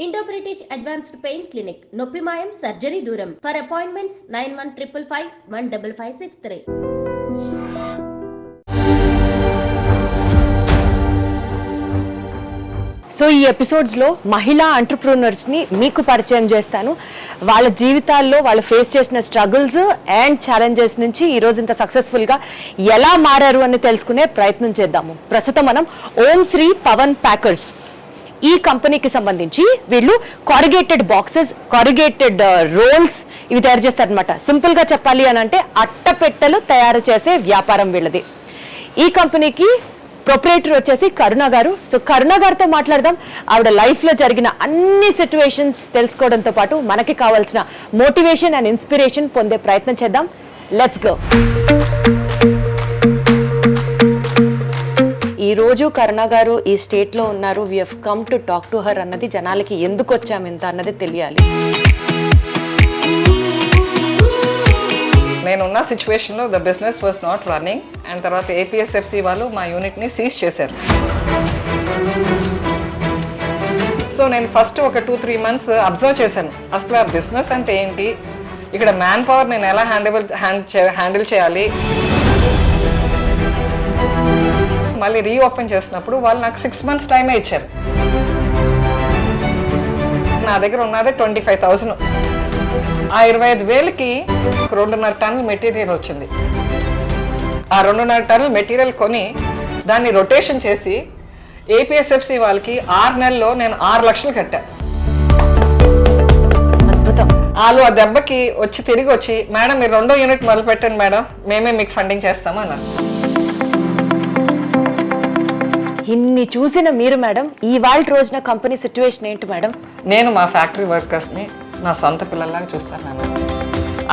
Indo-British Advanced Pain Clinic, Noppimayam Surgery Duram. For appointments 9155515563. So ఈ ఎపిసోడ్స్లో మహిళా ఎంటర్‌ప్రెన్యూర్స్ని మీకు పరిచయం చేస్తాను. వాళ్ళ జీవితాల్లో వాళ్ళు ఫేస్ చేసిన స్ట్రగుల్స్ అండ్ ఛాలెంజెస్ నుంచి ఈరోజు ఇంత సక్సెస్ఫుల్గా ఎలా మారారు అని తెలుసుకునే ప్రయత్నం చేద్దాము. ప్రస్తుతం మనం ఓం శ్రీ పవన్ ప్యాకర్స్ ఈ కంపెనీకి సంబంధించి వీళ్ళు కారుగేటెడ్ బాక్సెస్, కారుగేటెడ్ రోల్స్ ఇవి తయారు చేస్తారనమాట. సింపుల్గా చెప్పాలి అని అంటే అట్టపెట్టెలు తయారు చేసే వ్యాపారం వీళ్ళది. ఈ కంపెనీకి ప్రొపరేటర్ వచ్చేసి కరుణ గారు. సో కరుణ గారితో మాట్లాడదాం. ఆవిడ లైఫ్లో జరిగిన అన్ని సిచ్యువేషన్స్ తెలుసుకోవడంతో పాటు మనకి కావాల్సిన మోటివేషన్ అండ్ ఇన్స్పిరేషన్ పొందే ప్రయత్నం చేద్దాం. Let's go. ఈ రోజు కరుణ గారు ఈ స్టేట్లో ఉన్నారు. We have come to talk to her అన్నది జనాలకి ఎందుకు వచ్చాము ఇంత అన్నది తెలియాలి. నేనున్న సిచ్యువేషన్లో the business was not running and తర్వాత ఏపీఎస్ఎఫ్సి వాళ్ళు మా యూనిట్ని సీజ్ చేశారు. సో నేను ఫస్ట్ ఒక 2-3 months అబ్జర్వ్ చేశాను. అసలు ఆ బిజినెస్ అంటే ఏంటి, ఇక్కడ మ్యాన్ పవర్ నేను ఎలా హ్యాండిల్ చేయాలి. మళ్ళీ రీఓపెన్ చేసినప్పుడు వాళ్ళు నాకు 6 months టైమే ఇచ్చారు. నా దగ్గర ఉన్నదే 25,000. ఆ 25,000కి 2.5 టన్నుల మెటీరియల్ వచ్చింది. ఆ 2.5 టన్నుల మెటీరియల్ కొని దాన్ని రొటేషన్ చేసి ఏపీఎస్ఎఫ్సి వాళ్ళకి 6 నెలల్లో నేను 6 లక్షలు కట్టా. వాళ్ళు ఆ దెబ్బకి తిరిగి వచ్చి మేడం మీరు 2వ యూనిట్ మొదలు పెట్టండి మేడం, మేమే మీకు ఫండింగ్ చేస్తాము అన్నారు. ఇన్ని చూసిన మీరు మేడం ఈ వాళ్ళ రోజున కంపెనీ సిచ్యువేషన్ ఏంటి మేడం? నేను మా ఫ్యాక్టరీ వర్కర్స్ని నా సొంత పిల్లల్లాగా చూస్తాను. నేను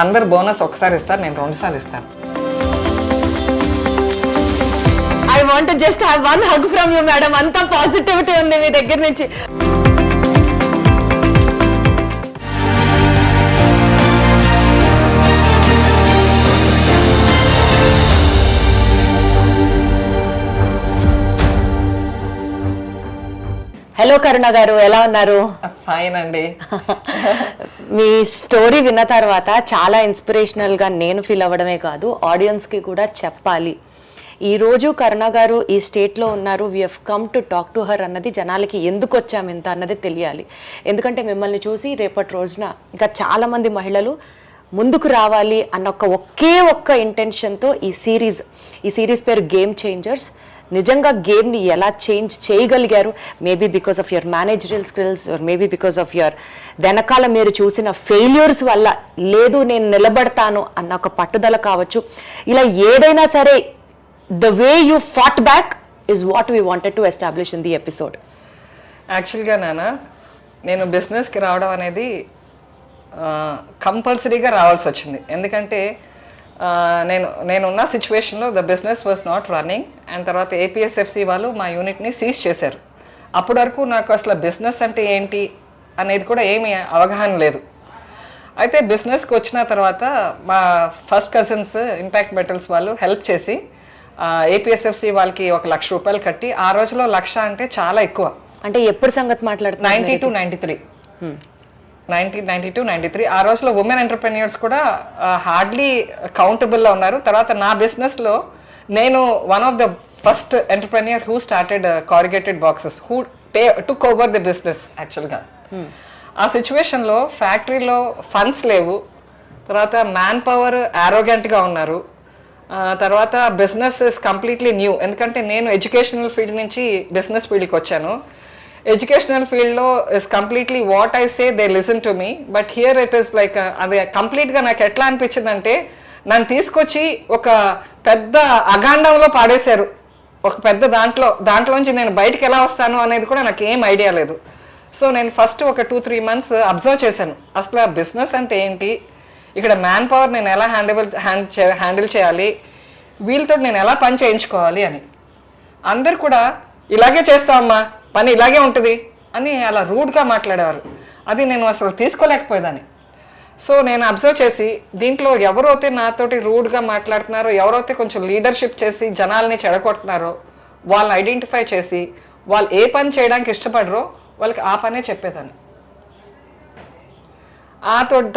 అందరు బోనస్ ఒకసారి ఇస్తారు, నేను 2 సార్లు ఇస్తాను. I want just have one hug from you madam. అంత పాజిటివిటీ ఉంది మీ దగ్గర నుంచి. హలో కరుణ గారు, ఎలా ఉన్నారు? ఫైన్ అండి. మీ స్టోరీ విన్న తర్వాత చాలా ఇన్స్పిరేషనల్గా నేను ఫీల్ అవ్వడమే కాదు, ఆడియన్స్కి కూడా చెప్పాలి. ఈరోజు కరుణ గారు ఈ స్టేట్లో ఉన్నారు. We have come to talk to her అన్నది జనాలకి ఎందుకు వచ్చాము ఇంత అన్నది తెలియాలి. ఎందుకంటే మిమ్మల్ని చూసి రేపటి రోజున ఇంకా చాలామంది మహిళలు ముందుకు రావాలి అన్న ఒకే ఒక్క ఇంటెన్షన్తో ఈ సిరీస్ పేరు గేమ్ చేంజర్స్. నిజంగా గేమ్ని ఎలా చేంజ్ చేయగలిగారు, maybe because of your managerial skills or maybe because of your వెనకాల మీరు చూసిన ఫెయిల్యూర్స్ వల్ల, లేదు నేను నిలబడతాను అన్న ఒక పట్టుదల కావచ్చు. ఇలా ఏదైనా సరే the way you fat back is what we wanted to establish in the episode. యాక్చువల్గా నేను బిజినెస్కి రావడం అనేది కంపల్సరీగా రావాల్సి వచ్చింది. ఎందుకంటే నేనున్న సిచ్యువేషన్లో the business was not running and తర్వాత ఏపీఎస్ఎఫ్సి వాళ్ళు మా యూనిట్ని సీజ్ చేశారు. అప్పటి వరకు నాకు అసలు బిజినెస్ అంటే ఏంటి అనేది కూడా ఏమీ అవగాహన లేదు. అయితే బిజినెస్కి వచ్చిన తర్వాత మా ఫస్ట్ కజిన్స్ ఇంపాక్ట్ మెటల్స్ వాళ్ళు హెల్ప్ చేసి ఏపీఎస్ఎఫ్సి వాళ్ళకి 1 లక్ష రూపాయలు కట్టి, ఆ రోజులో 1 లక్ష అంటే చాలా ఎక్కువ. అంటే ఎప్పుడు సంగతి మాట్లాడుతున్నారు? 1992-93 ఆ రోజులో ఉమెన్ ఎంటర్‌ప్రెన్యూర్స్ కూడా హార్డ్లీ కౌంటబుల్లో ఉన్నారు. తర్వాత నా బిజినెస్లో నేను one of the first entrepreneur who started corrugated boxes, who took over the business యాక్చువల్గా. ఆ సిచ్యువేషన్లో ఫ్యాక్టరీలో ఫండ్స్ లేవు, తర్వాత మ్యాన్ పవర్ యారోగెంట్గా ఉన్నారు, తర్వాత బిజినెస్ ఇస్ కంప్లీట్లీ న్యూ. ఎందుకంటే నేను ఎడ్యుకేషనల్ ఫీల్డ్ నుంచి బిజినెస్ ఫీల్డ్కి వచ్చాను. ఎడ్యుకేషనల్ ఫీల్డ్లో is completely what I say they listen to me, but here it is like అది కంప్లీట్గా నాకు ఎట్లా అనిపించిందంటే నన్ను తీసుకొచ్చి ఒక పెద్ద అగాండంలో పాడేశారు. ఒక పెద్ద దాంట్లోంచి నేను బయటకు ఎలా వస్తాను అనేది కూడా నాకు ఏం ఐడియా లేదు. సో నేను ఫస్ట్ ఒక 2-3 months అబ్జర్వ్ చేశాను. అసలు ఆ బిజినెస్ అంటే ఏంటి, ఇక్కడ మ్యాన్ పవర్ నేను ఎలా హ్యాండిల్ చేయాలి, వీళ్ళతో నేను ఎలా పని చేయించుకోవాలి అని. అందరు కూడా ఇలాగే చేస్తామమ్మా, పని ఇలాగే ఉంటుంది అని అలా రూడ్గా మాట్లాడేవారు. అది నేను అసలు తీసుకోలేకపోయేదాన్ని. సో నేను అబ్జర్వ్ చేసి దీంట్లో ఎవరైతే నాతోటి రూడ్గా మాట్లాడుతున్నారో, ఎవరైతే కొంచెం లీడర్షిప్ చేసి జనాల్ని చెడగొడుతున్నారో వాళ్ళని ఐడెంటిఫై చేసి వాళ్ళు ఏ పని చేయడానికి ఇష్టపడరో వాళ్ళకి ఆ పనే చెప్పేదాన్ని.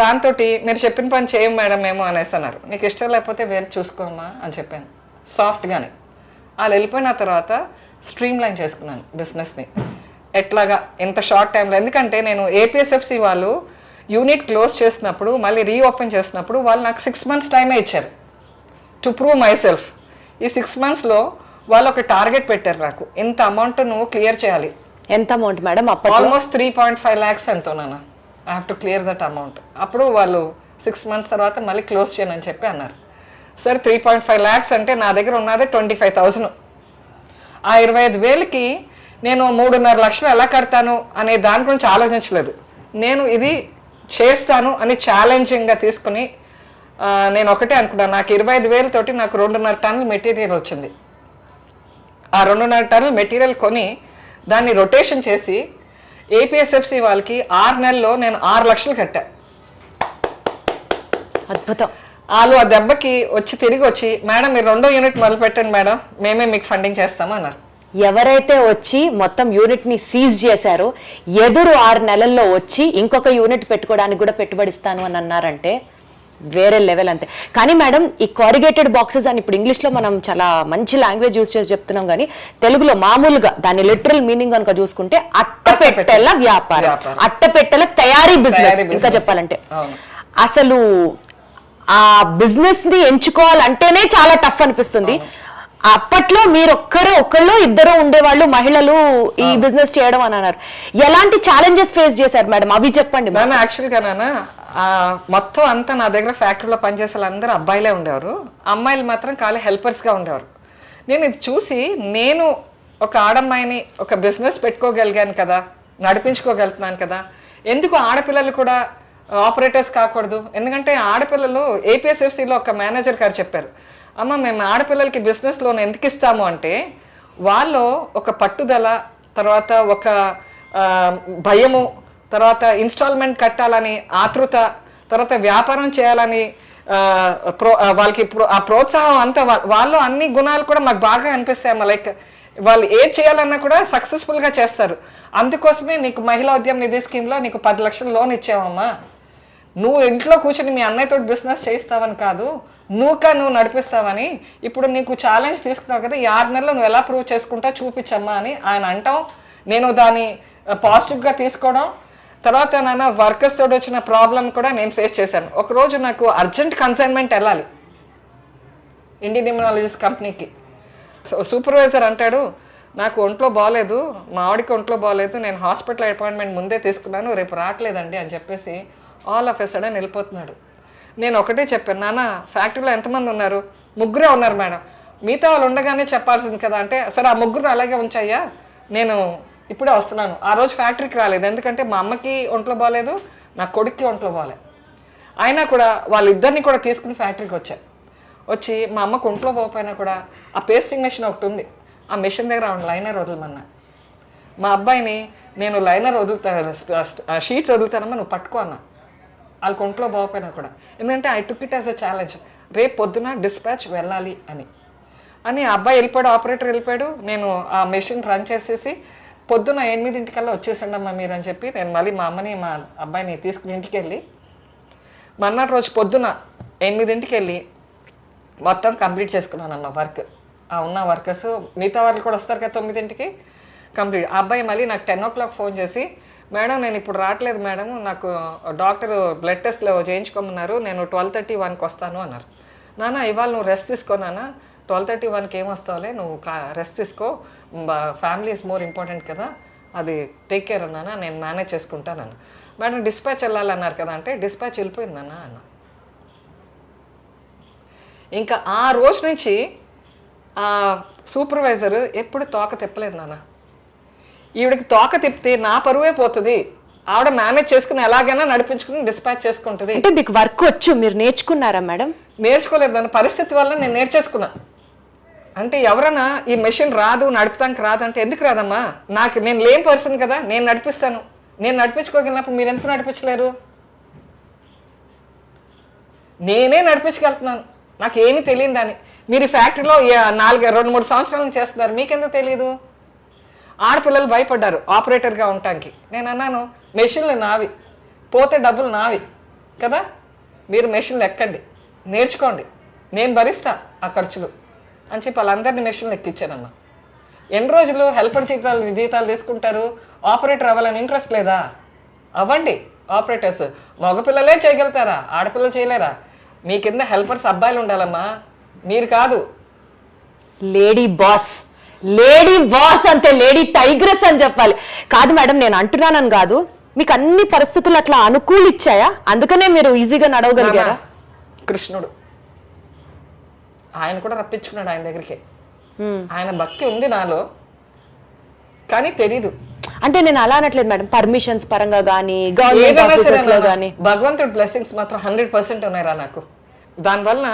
దాంతో మీరు చెప్పిన పని చేయం మేడం మేము అనేసి అన్నారు. నీకు ఇష్టం లేకపోతే వేరే చూసుకోమ్మా అని చెప్పాను సాఫ్ట్గానే. వాళ్ళు వెళ్ళిపోయిన తర్వాత స్ట్రీమ్ లైన్ చేసుకున్నాను బిజినెస్ని. ఎట్లాగా ఇంత షార్ట్ టైంలో, ఎందుకంటే నేను ఏపీఎస్ఎఫ్సి వాళ్ళు యూనిట్ క్లోజ్ చేసినప్పుడు మళ్ళీ రీఓపెన్ చేసినప్పుడు వాళ్ళు నాకు 6 months టైమే ఇచ్చారు టు ప్రూవ్ మై సెల్ఫ్. ఈ 6 monthsలో వాళ్ళు ఒక టార్గెట్ పెట్టారు నాకు, ఇంత అమౌంట్ నువ్వు క్లియర్ చేయాలి. ఎంత అమౌంట్ మేడం? ఆల్మోస్ట్ 3.5 lakhs ఎంతో నాన్న. I have to clear that amount. అప్పుడు వాళ్ళు 6 months తర్వాత మళ్ళీ క్లోజ్ చేయను అని చెప్పి అన్నారు. సరే 3.5 lakhs అంటే నా దగ్గర ఉన్నదే 25,000. ఆ 25,000కి నేను 3.5 లక్షలు ఎలా కడతాను అనే దాని గురించి ఆలోచించలేదు. నేను ఇది చేస్తాను అని ఛాలెంజింగ్గా తీసుకుని నేను ఒకటే అనుకున్నాను, నాకు 25,000 తోటి నాకు 2.5 టన్నుల మెటీరియల్ వచ్చింది. ఆ 2.5 టన్నుల మెటీరియల్ కొని దాన్ని రొటేషన్ చేసి ఏపీఎస్ఎఫ్సి వాళ్ళకి 6 నెలల్లో నేను 6 లక్షలు కట్టా. అద్భుతం. వాళ్ళు ఆ దెబ్బకి తిరిగి వచ్చి మేడం మీరు 2వ యూనిట్ మొదలు పెట్టండి మేడం, మేమే మీకు ఫండింగ్ చేస్తాము అన్నారు. ఎవరైతే వచ్చి మొత్తం యూనిట్ ని సీజ్ చేశారో ఎదురు 6 నెలల్లో వచ్చి ఇంకొక యూనిట్ పెట్టుకోవడానికి కూడా పెట్టుబడిస్తాను అని అన్నారంటే వేరే లెవెల్ అంతే. కానీ మేడం ఈ కారిగేటెడ్ బాక్సెస్ అని ఇప్పుడు ఇంగ్లీష్ లో మనం చాలా మంచి లాంగ్వేజ్ యూజ్ చేసి చెప్తున్నాం, కానీ తెలుగులో మామూలుగా దాని లిటరల్ మీనింగ్ కనుక చూసుకుంటే అట్టపెట్టెల వ్యాపారం, అట్టపెట్టెల తయారీ బిజినెస్. ఇంకా చెప్పాలంటే అసలు ఆ బిజినెస్ ని ఎంచుకోవాలంటేనే చాలా టఫ్ అనిపిస్తుంది. అప్పట్లో మీరు ఒకళ్ళు ఇద్దరు ఉండేవాళ్ళు మహిళలు ఈ బిజినెస్ చేయడం అని అన్నారు. ఎలాంటి ఛాలెంజెస్ ఫేస్ చేశారు మేడం, అవి చెప్పండి. యాక్చువల్గా మొత్తం అంతా నా దగ్గర ఫ్యాక్టరీలో పనిచేసే వాళ్ళందరూ అబ్బాయిలే ఉండేవారు, అమ్మాయిలు మాత్రం ఖాళీ హెల్పర్స్గా ఉండేవారు. నేను ఇది చూసి నేను ఒక ఆడమ్మాయిని ఒక బిజినెస్ పెట్టుకోగలిగాను కదా, నడిపించుకోగలుగుతున్నాను కదా, ఎందుకు ఆడపిల్లలు కూడా ఆపరేటర్స్ కాకూడదు? ఎందుకంటే ఆడపిల్లలు ఏపీఎస్ఎఫ్సిలో ఒక మేనేజర్ గారు చెప్పారు, అమ్మ మేము ఆడపిల్లలకి బిజినెస్ లోన్ ఎందుకు ఇస్తాము అంటే వాళ్ళు ఒక పట్టుదల, తర్వాత ఒక భయము, తర్వాత ఇన్స్టాల్మెంట్ కట్టాలని ఆతృత, తర్వాత వ్యాపారం చేయాలని వాళ్ళకి ఆ ప్రోత్సాహం అంతా, వాళ్ళు అన్ని గుణాలు కూడా మాకు బాగా అనిపిస్తాయమ్మా. లైక్ వాళ్ళు ఏం చేయాలన్నా కూడా సక్సెస్ఫుల్గా చేస్తారు. అందుకోసమే నీకు మహిళా ఉద్యమ నిధి స్కీమ్లో నీకు 10 లక్షలు లోన్ ఇచ్చావమ్మా. నువ్వు ఇంట్లో కూర్చొని మీ అన్నయ్యతో బిజినెస్ చేయిస్తావని కాదు, నువ్వు నడిపిస్తావని. ఇప్పుడు నీకు ఛాలెంజ్ తీసుకున్నావు కదా, ఈ 6 నెలలు నువ్వు ఎలా ప్రూవ్ చేసుకుంటా చూపించమ్మా అని ఆయన అంటాం. నేను దాన్ని పాజిటివ్గా తీసుకోవడం. తర్వాత నాన్న వర్కర్స్ తోటి వచ్చిన ప్రాబ్లం కూడా నేను ఫేస్ చేశాను. ఒకరోజు నాకు అర్జెంట్ కన్సైన్మెంట్ వెళ్ళాలి ఇండియన్ ఇమ్యునాలజిస్ట్ కంపెనీకి. సూపర్వైజర్ అంటాడు, నాకు ఒంట్లో బాగలేదు, మా ఆవిడకి ఒంట్లో బాగలేదు, నేను హాస్పిటల్ అపాయింట్మెంట్ ముందే తీసుకున్నాను, రేపు రావట్లేదండి అని చెప్పేసి ఆల్ ఆఫ్ ఎ సడన్ వెళ్ళిపోతున్నాడు. నేను ఒకటే చెప్పాను, నాన్న ఫ్యాక్టరీలో ఎంతమంది ఉన్నారు? 3 ఉన్నారు మేడం. మిగతా వాళ్ళు ఉండగానే చెప్పాల్సింది కదా అంటే, సరే ఆ 3 అలాగే ఉంచాయ్యా, నేను ఇప్పుడే వస్తున్నాను. ఆ రోజు ఫ్యాక్టరీకి రాలేదు, ఎందుకంటే మా అమ్మకి ఒంట్లో బాగాలేదు, నా కొడుక్కి ఒంట్లో బాగాలేదు. అయినా కూడా వాళ్ళిద్దరిని కూడా తీసుకుని ఫ్యాక్టరీకి వచ్చి మా అమ్మకు ఒంట్లో పోకపోయినా కూడా ఆ పేస్టింగ్ మెషిన్ ఒకటి ఉంది, ఆ మెషిన్ దగ్గర లైనర్ వదలమన్నా. మా అబ్బాయిని నేను లైనర్ షీట్స్ వదులుతానమ్మా, నువ్వు పట్టుకో అన్నా. వాళ్ళకి ఒంట్లో పోకపోయినా కూడా, ఎందుకంటే I took it as a challenge, రేపు పొద్దున డిస్పాచ్ వెళ్ళాలి అని అబ్బాయి వెళ్ళిపోయాడు, ఆపరేటర్ వెళ్ళిపోయాడు. నేను ఆ మెషిన్ రన్ చేసేసి పొద్దున 8 వచ్చేసండమ్మా మీరు అని చెప్పి నేను మళ్ళీ మా అమ్మని మా అబ్బాయిని తీసుకుని ఇంటికి వెళ్ళి మర్నాటి రోజు పొద్దున 8 వెళ్ళి మొత్తం కంప్లీట్ చేసుకున్నానమ్మా వర్క్. ఆ ఉన్న వర్కర్స్ మిగతా వాళ్ళు కూడా వస్తారు కదా 9 కంప్లీట్. ఆ అబ్బాయి మళ్ళీ నాకు 10 o'clock ఫోన్ చేసి, మేడం నేను ఇప్పుడు రావట్లేదు మేడం, నాకు డాక్టర్ బ్లడ్ టెస్ట్లో చేయించుకోమన్నారు, నేను 12:30, 1కి వస్తాను అన్నారు. నాన్న ఇవాళ నువ్వు రెస్ట్ తీసుకో నాన్న, 12:30, 1కి ఏమొస్తావులే, నువ్వు రెస్ట్ తీసుకో, ఫ్యామిలీ ఇస్ మోర్ ఇంపార్టెంట్ కదా, అది టేక్ కేర్ అన్నానా, నేను మేనేజ్ చేసుకుంటానన్న. మేడం డిస్పాచ్ వెళ్ళాలన్నారు కదా అంటే, డిస్పాచ్ వెళ్ళిపోయిందన్నా అన్న. ఇంకా ఆ రోజు నుంచి ఆ సూపర్వైజర్ ఎప్పుడు తోక తిప్పలేదు నాన్న. ఈవిడికి తోక తిప్పితే నా పరువే పోతుంది, ఆవిడ మేనేజ్ చేసుకుని ఎలాగైనా నడిపించుకుని డిస్పాచ్ చేసుకుంటుంది. అంటే మీకు వర్క్ వచ్చు, మీరు నేర్చుకున్నారా మేడం? నేర్చుకోలేదు, దాని పరిస్థితి వల్ల నేను నేర్చేసుకున్నా. అంటే ఎవరైనా ఈ మెషిన్ రాదు, నడుపుతానికి రాదు అంటే, ఎందుకు రాదమ్మా, నేను లేని పర్సన్ కదా, నేను నడిపిస్తాను. నేను నడిపించుకోగలిగినప్పుడు మీరు ఎందుకు నడిపించలేరు? నేనే నడిపించగలుగుతున్నాను, నాకు ఏమీ తెలియదు దాన్ని. మీరు ఈ ఫ్యాక్టరీలో 2-3 సంవత్సరాల నుంచి చేస్తున్నారు, మీకెందుకు తెలియదు? ఆడపిల్లలు భయపడ్డారు ఆపరేటర్గా ఉండటానికి. నేను అన్నాను, మెషిన్లు నావి, పోతే డబ్బులు నావి, కదా, మీరు మెషిన్లు ఎక్కండి, నేర్చుకోండి, నేను భరిస్తా ఆ ఖర్చులు అని చెప్పి వాళ్ళందరినీ మెషిన్లు ఎక్కించానన్న. ఎన్ని రోజులు హెల్పర్ జీతాలు తీసుకుంటారు? ఆపరేటర్ అవ్వాలని ఇంట్రెస్ట్ లేదా? అవ్వండి ఆపరేటర్స్. మగపిల్లలే చేయగలుగుతారా? ఆడపిల్లలు చేయలేరా? మీ కింద హెల్పర్స్ అబ్బాయిలు ఉండాలమ్మా, మీరు కాదు. లేడీ బాస్ అంటే లేడీ టైగ్రెస్ అని చెప్పాలి. కాదు మేడం, నేను అంటున్నానని కాదు, మీకు అన్ని పరిస్థితులు అట్లా అనుకూలిచ్చాయా? అందుకనే మీరు ఈజీగా నడవగలిగారా? కృష్ణుడు ఆయన కూడా రప్పించుకున్నాడు ఆయన దగ్గరికి. ఆయన భక్తి ఉంది నాలో, కానీ తెలీదు. అంటే నేను అలా అనట్లేదు మేడం, పర్మిషన్స్ పరంగా కానీ గవర్నమెంట్ ఆఫీసెస్ లో కానీ భగవంతుడి బ్లెస్సింగ్స్ మాత్రం 100% ఉన్నాయిరా నాకు. దానివల్ల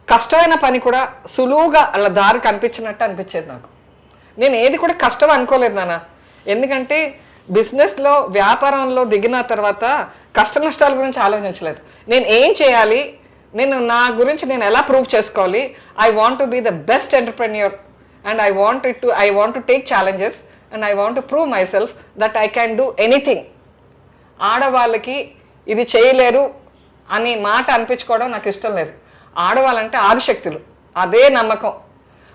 కష్టమైన పని కూడా సులువుగా అలా దారి కనిపించినట్టు అనిపించేది నాకు. నేను ఏది కూడా కష్టం అనుకోలేదు నాన్న. ఎందుకంటే బిజినెస్లో వ్యాపారంలో దిగిన తర్వాత కష్ట నష్టాల గురించి ఆలోచించలేదు. నేను ఏం చేయాలి, నేను నా గురించి నేను ఎలా ప్రూవ్ చేసుకోవాలి. I want to be the best entrepreneur and I want to take challenges and I want to prove myself that I can do anything. ఆడవాళ్ళకి ఇది చేయలేరు అని మాట అనిపించుకోవడం నాకు ఇష్టం లేదు. ఆడవాళ్ళంటే ఆదిశక్తులు, అదే నమ్మకం.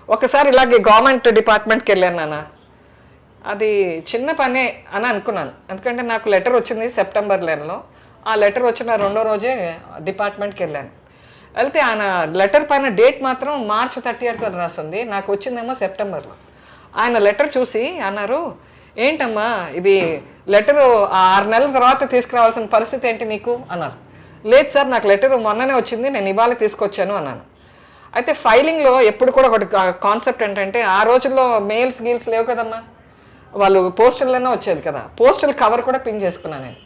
ఒకసారి ఇలాగే గవర్నమెంట్ డిపార్ట్మెంట్కి వెళ్ళాను నాన్న. అది చిన్న పనే అని అనుకున్నాను, ఎందుకంటే నాకు లెటర్ వచ్చింది సెప్టెంబర్ నెలలో. ఆ లెటర్ వచ్చిన రెండో రోజే డిపార్ట్మెంట్కి వెళ్ళాను. వెళ్తే ఆయన లెటర్ పైన డేట్ మాత్రం March 30 రాస్తుంది, నాకు వచ్చిందేమో సెప్టెంబర్లో. ఆయన లెటర్ చూసి అన్నారు, ఏంటమ్మా ఇది లెటరు 6 నెలల తర్వాత తీసుకురావాల్సిన పరిస్థితి ఏంటి నీకు అన్నారు. లేదు సార్, నాకు లెటర్ మొన్ననే వచ్చింది, నేను ఇవాళ తీసుకొచ్చాను అన్నాను. అయితే ఫైలింగ్లో ఎప్పుడు కూడా ఒకటి కాన్సెప్ట్ ఏంటంటే, ఆ రోజుల్లో మెయిల్స్ గీల్స్ లేవు కదమ్మా, వాళ్ళు పోస్టల్లోనే వచ్చేది కదా. పోస్టల్ కవర్ కూడా పిన్ చేసుకున్నాను నేను.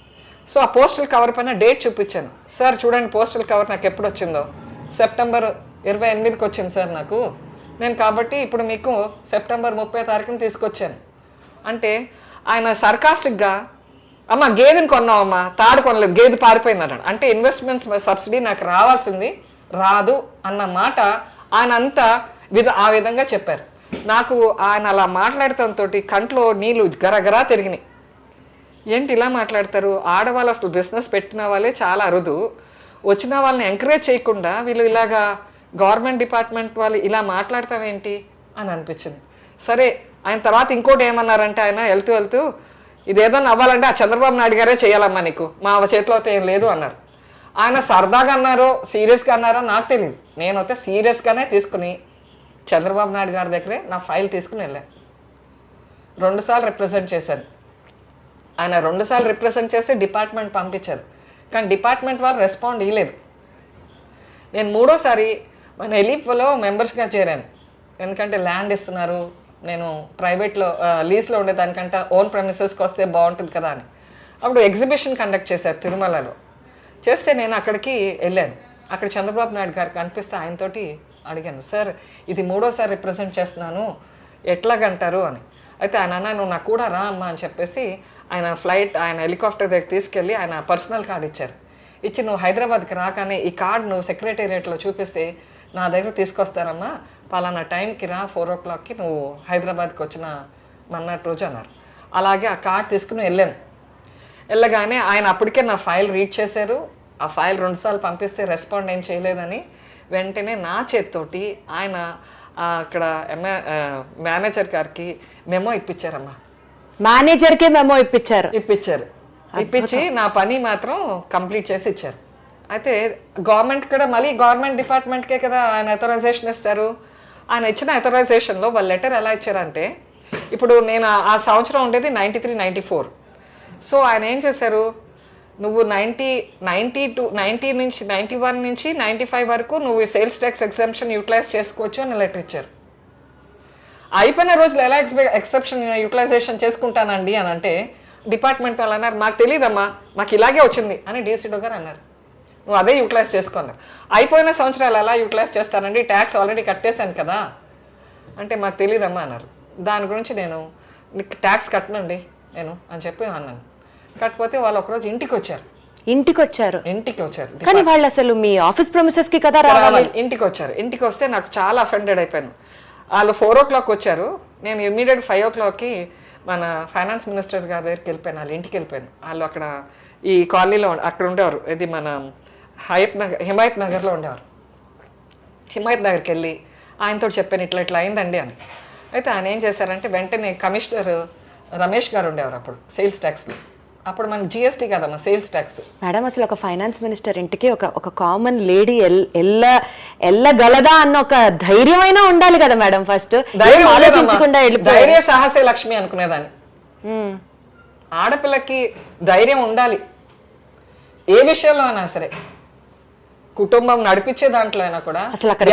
సో ఆ పోస్టల్ కవర్ పైన డేట్ చూపించాను. సార్ చూడండి, పోస్టల్ కవర్ నాకు ఎప్పుడు వచ్చిందో, సెప్టెంబర్ 28కి వచ్చింది సార్ నాకు. నేను కాబట్టి ఇప్పుడు మీకు సెప్టెంబర్ 30 తీసుకొచ్చాను అంటే, ఆయన సర్కాస్టిక్గా, అమ్మ గేదెని కొన్నావమ్మా, తాడు కొనలేదు, గేదె పారిపోయింది అన్నాడు. అంటే ఇన్వెస్ట్మెంట్స్ సబ్సిడీ నాకు రావాల్సింది రాదు అన్న మాట ఆయన అంతా ఆ విధంగా చెప్పారు. నాకు ఆయన అలా మాట్లాడటంతో కంట్లో నీళ్ళు గరగరా తిరిగినాయి. ఏంటి ఇలా మాట్లాడతారు, ఆడవాళ్ళు అసలు బిజినెస్ పెట్టిన వాళ్ళే చాలా అరుదు, వచ్చిన వాళ్ళని ఎంకరేజ్ చేయకుండా వీళ్ళు ఇలాగా గవర్నమెంట్ డిపార్ట్మెంట్ వాళ్ళు ఇలా మాట్లాడతావేంటి అని అనిపించింది. సరే, ఆయన తర్వాత ఇంకోటి ఏమన్నారంటే, ఆయన వెళ్తూ ఇదేదన్నా అవ్వాలంటే ఆ చంద్రబాబు నాయుడు గారే చేయాలమ్మా, నీకు మా చేతిలో అయితే ఏం లేదు అన్నారు. ఆయన సరదాగా అన్నారో సీరియస్గా అన్నారో నాకు తెలియదు. నేనైతే సీరియస్గానే తీసుకుని చంద్రబాబు నాయుడు గారి దగ్గరే నా ఫైల్ తీసుకుని వెళ్ళాను. 2 సార్లు రిప్రజెంట్ చేశాను. ఆయన 2 సార్లు రిప్రజెంట్ చేసి డిపార్ట్మెంట్ పంపించారు, కానీ డిపార్ట్మెంట్ వాళ్ళు రెస్పాండ్ ఇవ్వలేదు. నేను 3వసారి మన ఎలిప్లో మెంబర్స్గా చేరాను. ఎందుకంటే ల్యాండ్ ఇస్తున్నారు, నేను ప్రైవేట్లో లీజ్లో ఉండేదానికంటే ఓన్ ప్రెమిసెస్కి వస్తే బాగుంటుంది కదా అని. అప్పుడు ఎగ్జిబిషన్ కండక్ట్ చేశారు తిరుమలలో. చేస్తే నేను అక్కడికి వెళ్ళాను. అక్కడ చంద్రబాబు నాయుడు గారికి కనిపిస్తే ఆయనతోటి అడిగాను, సార్ ఇది 3వసారి రిప్రజెంట్ చేస్తున్నాను, ఎట్లాగంటారు అని. అయితే ఆయన అన్న, నువ్వు నాకు కూడా రా అమ్మా అని చెప్పేసి ఆయన హెలికాప్టర్ దగ్గర తీసుకెళ్ళి ఆయన పర్సనల్ కార్డు ఇచ్చారు. ఇచ్చి, నువ్వు హైదరాబాద్కి రాగానే ఈ కార్డు నువ్వు సెక్రటేరియట్లో చూపిస్తే నా దగ్గర తీసుకొస్తారమ్మా, పలానా టైంకి రా, 4 o'clockకి నువ్వు హైదరాబాద్కి వచ్చిన మన్నాటి రోజు అన్నారు. అలాగే ఆ కార్డు తీసుకుని వెళ్ళాను. వెళ్ళగానే ఆయన అప్పటికే నా ఫైల్ రీడ్ చేశారు. ఆ ఫైల్ 2 సార్లు పంపిస్తే రెస్పాండ్ ఏం చేయలేదని వెంటనే నా చేతితోటి ఆయన అక్కడ మేనేజర్ గారికి మెమో ఇప్పించారమ్మా. మేనేజర్కే మెమో ఇప్పించి నా పని మాత్రం కంప్లీట్ చేసి ఇచ్చారు. అయితే గవర్నమెంట్ కూడా మళ్ళీ గవర్నమెంట్ డిపార్ట్మెంట్కే కదా ఆయన అథరైజేషన్ ఇస్తారు. ఆయన ఇచ్చిన అథరైజేషన్లో వాళ్ళ లెటర్ ఎలా ఇచ్చారంటే, ఇప్పుడు నేను ఆ సంవత్సరం ఉండేది 93-94. సో ఆయన ఏం చేశారు, నువ్వు 90 నుంచి 91 నుంచి 95 వరకు నువ్వు సేల్స్ ట్యాక్స్ ఎగ్జంప్షన్ యూటిలైజ్ చేసుకోవచ్చు అని లెటర్ ఇచ్చారు. అయిపోయిన రోజులు ఎలా ఎక్సెప్షన్ యూటిలైజేషన్ చేసుకుంటానండి అని అంటే, డిపార్ట్మెంట్ వాళ్ళు అన్నారు, మాకు తెలియదమ్మా, మాకు ఇలాగే వచ్చింది అని డీసీడో గారు అన్నారు. నువ్వు అదే యూటిలైజ్ చేసుకున్నారు. అయిపోయిన సంవత్సరాలు ఎలా యూటిలైజ్ చేస్తానండి, ట్యాక్స్ ఆల్రెడీ కట్టేశాను కదా అంటే, మాకు తెలియదమ్మా అన్నారు. దాని గురించి నేను ట్యాక్స్ కట్టనండి నేను అని చెప్పి అన్నాను. కాకపోతే వాళ్ళు ఒకరోజు ఇంటికి వచ్చారు. కానీ వాళ్ళు అసలు మీ ఆఫీస్ ప్రెమిసెస్ కి కదా రావాలి. ఇంటికి వచ్చారు. ఇంటికి వస్తే నాకు చాలా అఫెండెడ్ అయిపోయాను. వాళ్ళు 4 o'clock వచ్చారు. నేను ఇమ్మీడియట్ 5 o'clockకి మన ఫైనాన్స్ మినిస్టర్ గారి దగ్గరికి వెళ్ళిపోయాను. వాళ్ళ ఇంటికి వెళ్ళిపోయాను. వాళ్ళు అక్కడ ఈ కాలనీలో అక్కడ ఉండేవారు. ఇది మన హిమాయత్ నగర్లో ఉండేవారు. హిమాయత్ నగర్కి వెళ్ళి ఆయనతో చెప్పాను ఇట్లా ఇట్లా అయిందండి అని. అయితే ఆయన ఏం చేశారంటే వెంటనే కమిషనర్ రమేష్ గారు ఉండేవారు అప్పుడు సేల్స్ ట్యాక్స్లో. అప్పుడు మనకి జిఎస్టీ కదమ్మా సేల్స్ ట్యాక్స్. మేడం అసలు ఒక ఫైనాన్స్ మినిస్టర్ ఇంటికి ఒక కామన్ లేడీ ఎల్లగలదా అన్న ఒక ధైర్యమైనా ఉండాలి కదా మేడం. ఫస్ట్ ఆలోచించకుండా ధైర్య సాహసే లక్ష్మి అనుకునేదాన్ని. ఆడపిల్లకి ధైర్యం ఉండాలి ఏ విషయంలో అయినా సరే, కుటుంబం నడిపించే దాంట్లో అయినా కూడా. అసలు అక్కడ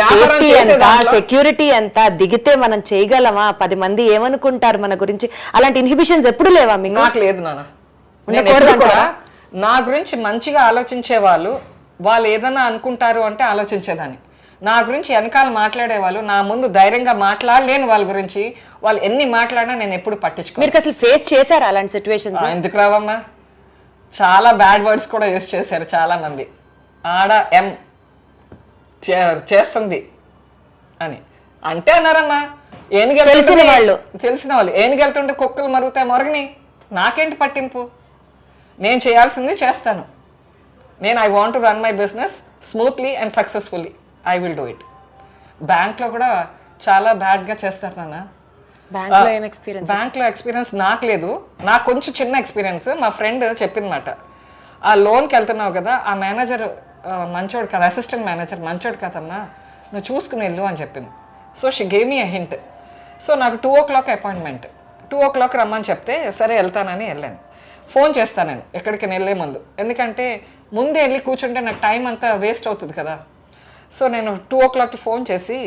సెక్యూరిటీ ఎంత దిగితే మనం చేయగలమా, 10 మంది ఏమనుకుంటారు మన గురించి, అలాంటి ఇన్హిబిషన్స్ ఎప్పుడు లేవా మీకు? నాకు లేదు నాన్న. నా గురించి మంచిగా ఆలోచించే వాళ్ళు ఏదన్నా అనుకుంటారు అంటే ఆలోచించేదాన్ని. నా గురించి వెనకాల మాట్లాడేవాళ్ళు, నా ముందు ధైర్యంగా మాట్లాడలేని వాళ్ళ గురించి వాళ్ళు ఎన్ని మాట్లాడినా నేను ఎప్పుడు పట్టించుకో. మీరు అసలు ఫేస్ చేశారు అలాంటి సిచ్యువేషన్స్? ఎందుకు రావమ్మా, చాలా బ్యాడ్ వర్డ్స్ కూడా యూజ్ చేశారు చాలా మంది. ఆడ చేస్తుంది అని అంటే అన్నారమ్మా. తెలిసిన వాళ్ళు ఏనుగెళ్తుంటే కుక్కలు మరుగుతాయి, మొరగని నాకేంటి పట్టింపు, నేను చేయాల్సింది చేస్తాను. I want to run my business smoothly and successfully, I will do it. బ్యాంక్లో కూడా చాలా బ్యాడ్గా చేస్తారు నాన్న. బ్యాంక్లో ఎక్స్పీరియన్స్ నాకు లేదు, నాకు కొంచెం చిన్న ఎక్స్పీరియన్స్. మా ఫ్రెండ్ చెప్పిందన్నమాట, ఆ లోన్కి వెళ్తున్నావు కదా, ఆ మేనేజర్ మంచోడు కదా, అసిస్టెంట్ మేనేజర్ మంచోడు కదమ్మా, నువ్వు చూసుకుని వెళ్ళు అని చెప్పింది. So she gave me a hint. So నాకు 2 o'clock అపాయింట్మెంట్, 2 o'clock రమ్మని చెప్తే సరే వెళ్తానని వెళ్ళాను. ఫోన్ చేస్తాను నేను ఎక్కడికి వెళ్ళే ముందు, ఎందుకంటే ముందే వెళ్ళి కూర్చుంటే నాకు టైం అంతా వేస్ట్ అవుతుంది కదా. సో నేను 2 o'clockకి ఫోన్ చేసి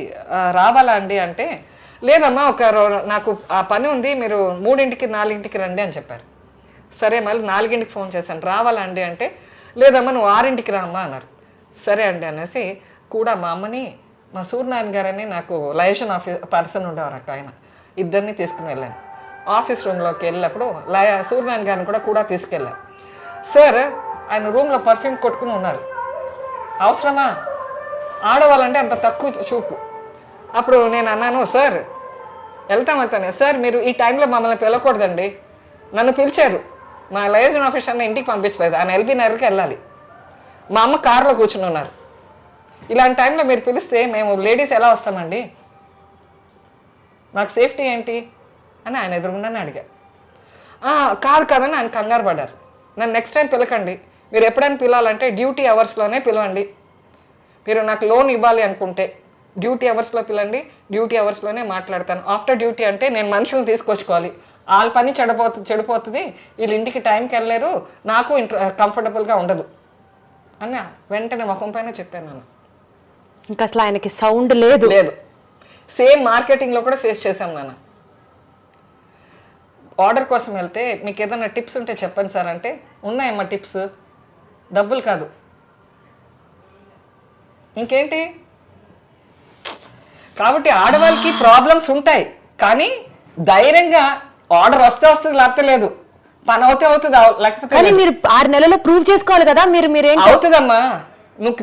రావాలా అండి అంటే, లేదమ్మా నాకు ఆ పని ఉంది, మీరు 3ంటికి 4ంటికి రండి అని చెప్పారు. సరే మళ్ళీ 4ంటికి ఫోన్ చేశాను, రావాలా అండి అంటే, లేదమ్మా నువ్వు 6ంటికి రామ్మా అన్నారు. సరే అండి అనేసి కూడా మా అమ్మని, మా సూర్యనారాయణ గారని నాకు లైజన్ పర్సన్ ఉండేవారు అక్క, ఆయన ఇద్దరిని తీసుకుని వెళ్ళాను. ఆఫీస్ రూమ్లోకి వెళ్ళినప్పుడు సూర్యనారాయణ గారిని కూడా తీసుకెళ్ళాను. సార్ ఆయన రూమ్లో పర్ఫ్యూమ్ కొట్టుకుని ఉన్నారు. అవసరమా, ఆడవాళ్ళంటే అంత తక్కువ చూపు. అప్పుడు నేను అన్నాను, సార్ వెళ్తాను సార్, మీరు ఈ టైంలో మమ్మల్ని పిలవకూడదండి, నన్ను పిలిచారు, మా లైజన్ ఆఫీసర్ని ఇంటికి పంపించలేదు, ఆయన ఎల్బీ నగర్కి వెళ్ళాలి, మా అమ్మ కారులో కూర్చుని ఉన్నారు, ఇలాంటి టైంలో మీరు పిలిస్తే మేము లేడీస్ ఎలా వస్తామండి, నాకు సేఫ్టీ ఏంటి అని ఆయన ఎదురుగుండానే అడిగా. కాదు కదని ఆయన కంగారు పడ్డారు. నన్ను నెక్స్ట్ టైం పిలకండి, మీరు ఎప్పుడైనా పిలవాలంటే డ్యూటీ అవర్స్లోనే పిలవండి, మీరు నాకు లోన్ ఇవ్వాలి అనుకుంటే డ్యూటీ అవర్స్లో పిలండి, డ్యూటీ అవర్స్లోనే మాట్లాడతాను. ఆఫ్టర్ డ్యూటీ అంటే నేను మనుషులను తీసుకొచ్చుకోవాలి, వాళ్ళ పని చెడిపోతుంది, వీళ్ళు ఇంటికి టైంకి వెళ్ళలేరు, నాకు కంఫర్టబుల్గా ఉండదు అని వెంటనే ముఖం పైన చెప్పాను నేను. ఇంకా అసలు ఆయనకి సౌండ్ లేదు. సేమ్ మార్కెటింగ్లో కూడా ఫేస్ చేశాం నాన్న. ఆర్డర్ కోసం వెళ్తే మీకు ఏదైనా టిప్స్ ఉంటే చెప్పండి సార్ అంటే, ఉన్నాయమ్మా టిప్స్, డబ్బులు కాదు, ఇంకేంటి. కాబట్టి ఆడవాళ్ళకి ప్రాబ్లమ్స్ ఉంటాయి, కానీ ధైర్యంగా ఆర్డర్ వస్తే వస్తుంది, లేకపోతే లేదు, పని అవుతుంది, లేకపోతే మీరు 6 నెలల్లో ప్రూవ్ చేసుకోవాలి కదా. మీరు అవుతుందమ్మా,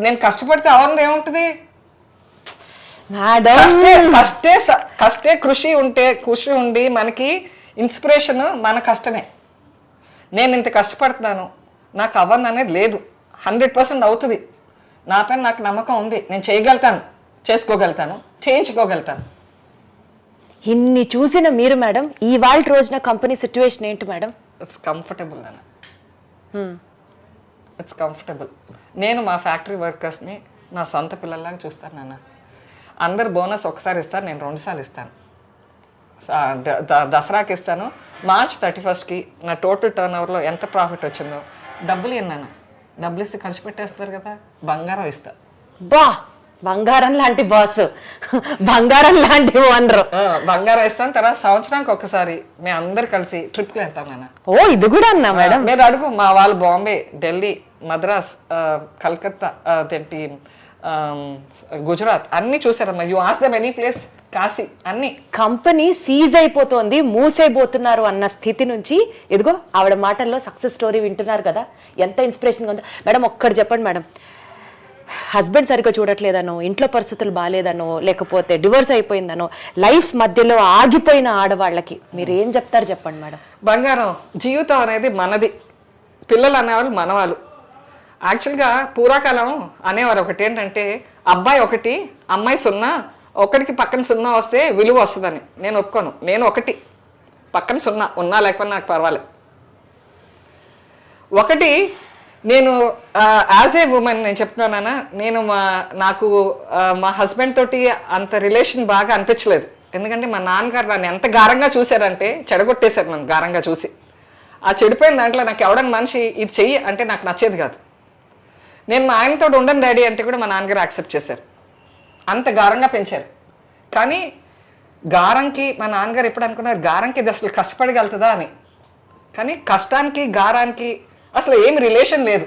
నేను కష్టపడితే అవన్నీ ఏముంటుంది, కష్టే కృషి ఉండి మనకి ఇన్స్పిరేషన్ మన కష్టమే. నేను ఇంత కష్టపడుతున్నాను, నాకు అవ్వను అనేది లేదు, 100% అవుతుంది, నా పైన నాకు నమ్మకం ఉంది, నేను చేయగలుగుతాను, చేసుకోగలుగుతాను, చేయించుకోగలుగుతాను. ఇన్ని చూసిన మీరు మేడం ఈ వాళ్ళ రోజున కంపెనీ సిచ్యువేషన్ ఏంటి మేడం? ఇట్స్ కంఫర్టబుల్ నాన్న, ఇట్స్ కంఫర్టబుల్. నేను మా ఫ్యాక్టరీ వర్కర్స్ని నా సొంత పిల్లల్లాగా చూస్తాను నాన్న. అందరు బోనస్ ఒకసారి ఇస్తారు, నేను 2 సార్లు ఇస్తాను. దసరాకి ఇస్తాను, March 31st నా టోటల్ టర్న్ ఓవర్లో ఎంత ప్రాఫిట్ వచ్చిందో డబ్బులు ఇన్నాను, డబ్బులు ఇస్తే ఖర్చు పెట్టేస్తారు కదా, బంగారం ఇస్తా. బంగారం లాంటి బాస్, బంగారం లాంటి ఓనర్. బంగారం ఇస్తాను. తర్వాత సంవత్సరానికి ఒకసారి మేము అందరు కలిసి ట్రిప్కి వెళ్తాం నాన్న. ఓ ఇది కూడా అన్నా మేడం, మీరు అడుగు, మా వాళ్ళు బాంబే, ఢిల్లీ, మద్రాస్, కలకత్తా, గుజరాత్ అన్ని చూసారమ్మా. You ask them any place, Kashi, అన్ని. కంపెనీ సీజ్ అయిపోతుంది, మూసైపోతున్నారు అన్న స్థితి నుంచి ఎదుగో ఆవిడ మాటల్లో సక్సెస్ స్టోరీ వింటున్నారు కదా, ఎంత ఇన్స్పిరేషన్గా ఉందో మేడం. ఒక్కటి చెప్పండి మేడం, హస్బెండ్ సరిగ్గా చూడట్లేదనో, ఇంట్లో పరిస్థితులు బాగాలేదనో, లేకపోతే డివోర్స్ అయిపోయిందనో, లైఫ్ మధ్యలో ఆగిపోయిన ఆడవాళ్ళకి మీరు ఏం చెప్తారు చెప్పండి మేడం. బంగారం, జీవితం అనేది మనది, పిల్లలు అనేవాళ్ళు మనవాళ్ళు, యాక్చువల్గా పూర్వకాలం అనేవారు ఒకటి ఏంటంటే అబ్బాయి 1 అమ్మాయి 0, ఒకటికి పక్కన 0 వస్తే విలువ వస్తుందని. నేను ఒప్పుకోను. నేను 1 పక్కన 0 ఉన్నా లేకపోయినా నాకు పర్వాలేదు. 1 నేను యాజ్ ఏ ఉమెన్ నేను చెప్తున్నానా, నేను నాకు మా హస్బెండ్ తోటి అంత రిలేషన్ బాగా అనిపించలేదు. ఎందుకంటే మా నాన్నగారు నన్ను ఎంత గారంగా చూశారంటే చెడగొట్టేశారు నన్ను గారంగా చూసి. ఆ చెడిపోయిన దాంట్లో నాకు ఎవడన్నా మనిషి ఇది చెయ్యి అంటే నాకు నచ్చేది కాదు. నేను మా ఆయనతో ఉండను డాడీ అంటే కూడా మా నాన్నగారు యాక్సెప్ట్ చేశారు. అంత గారంగా పెంచారు. కానీ గారంకి మా నాన్నగారు ఎప్పుడు అనుకున్నారు గారంకి ఇది అసలు కష్టపడగలుగుతుందా అని. కానీ కష్టానికి గారానికి అసలు ఏమి రిలేషన్ లేదు.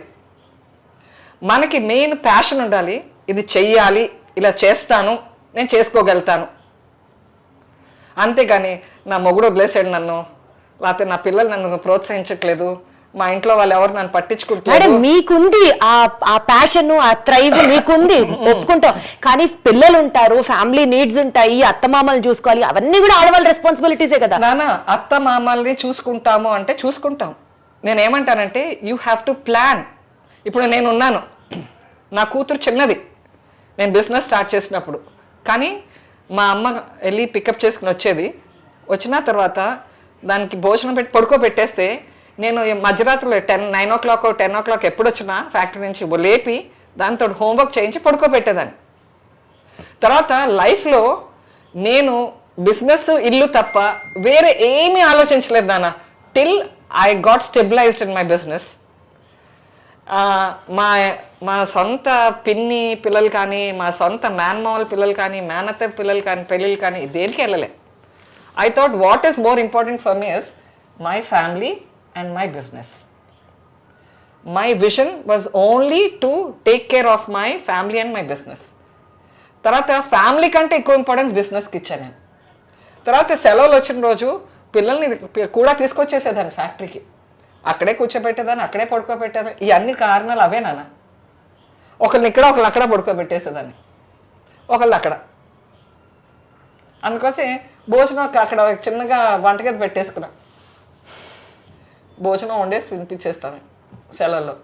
మనకి మెయిన్ ప్యాషన్ ఉండాలి. ఇది చెయ్యాలి, ఇలా చేస్తాను, నేను చేసుకోగలుగుతాను. అంతేగాని నా మొగుడు వదిలేసాడు నన్ను, లేకపోతే నా పిల్లలు నన్ను ప్రోత్సహించట్లేదు, మా ఇంట్లో వాళ్ళు ఎవరు నన్ను పట్టించుకుంటారు. మీకుంది ఆ ప్యాషన్, ఆ థ్రైవ్ మీకుంది, ఒప్పుకుంటాం. కానీ పిల్లలు ఉంటారు, ఫ్యామిలీ నీడ్స్ ఉంటాయి, అత్తమామలు చూసుకోవాలి, అవన్నీ కూడా ఆడవాళ్ళ రెస్పాన్సిబిలిటీసే కదా. నానా అత్త మామల్ని చూసుకుంటాము అంటే చూసుకుంటాం. నేనేమంటానంటే యూ హ్యావ్ టు ప్లాన్. ఇప్పుడు నేను ఉన్నాను, నా కూతురు చిన్నది, నేను బిజినెస్ స్టార్ట్ చేసినప్పుడు. కానీ మా అమ్మ వెళ్ళి పికప్ చేసుకుని వచ్చేది. వచ్చిన తర్వాత దానికి భోజనం పెట్టి పడుకోబెట్టేస్తే నేను మధ్యరాత్రిలో 9 o'clock 10 o'clock ఎప్పుడు వచ్చినా ఫ్యాక్టరీ నుంచి లేపి దాంతో హోంవర్క్ చేయించి పడుకోబెట్టేదాన్ని. తర్వాత లైఫ్లో నేను బిజినెస్ ఇల్లు తప్ప వేరే ఏమీ ఆలోచించలేదు నాన్న. Till I got stabilised in my business. మా సొంత పిన్ని పిల్లలు కానీ, మా సొంత మేనమామల పిల్లలు కానీ, మేనత్త పిల్లలు కానీ, పెళ్ళిళ్ళు కానీ దేనికి వెళ్ళలే. I thought what is more important for me is my family and my business. My vision was only to take care of my family and my business. తర్వాత ఫ్యామిలీ కంటే ఎక్కువ ఇంపార్టెన్స్ బిజినెస్కి ఇచ్చాను నేను. తర్వాత సెలవులు వచ్చిన రోజు పిల్లల్ని కూడా తీసుకొచ్చేసేదాన్ని ఫ్యాక్టరీకి. అక్కడే కూర్చోబెట్టేదాన్ని, అక్కడే పడుకోబెట్టేదాన్ని. ఈ అన్ని కారణాలు అవే నాన్న. ఒకరిని ఇక్కడ ఒకళ్ళు అక్కడ పడుకోబెట్టేసేదాన్ని, ఒకళ్ళు అక్కడ. అందుకోసం భోజనం అక్కడ చిన్నగా వంటగది పెట్టేసుకున్నా, భోజనం వండేసి తినిపించేస్తాను సెలవుల్లో.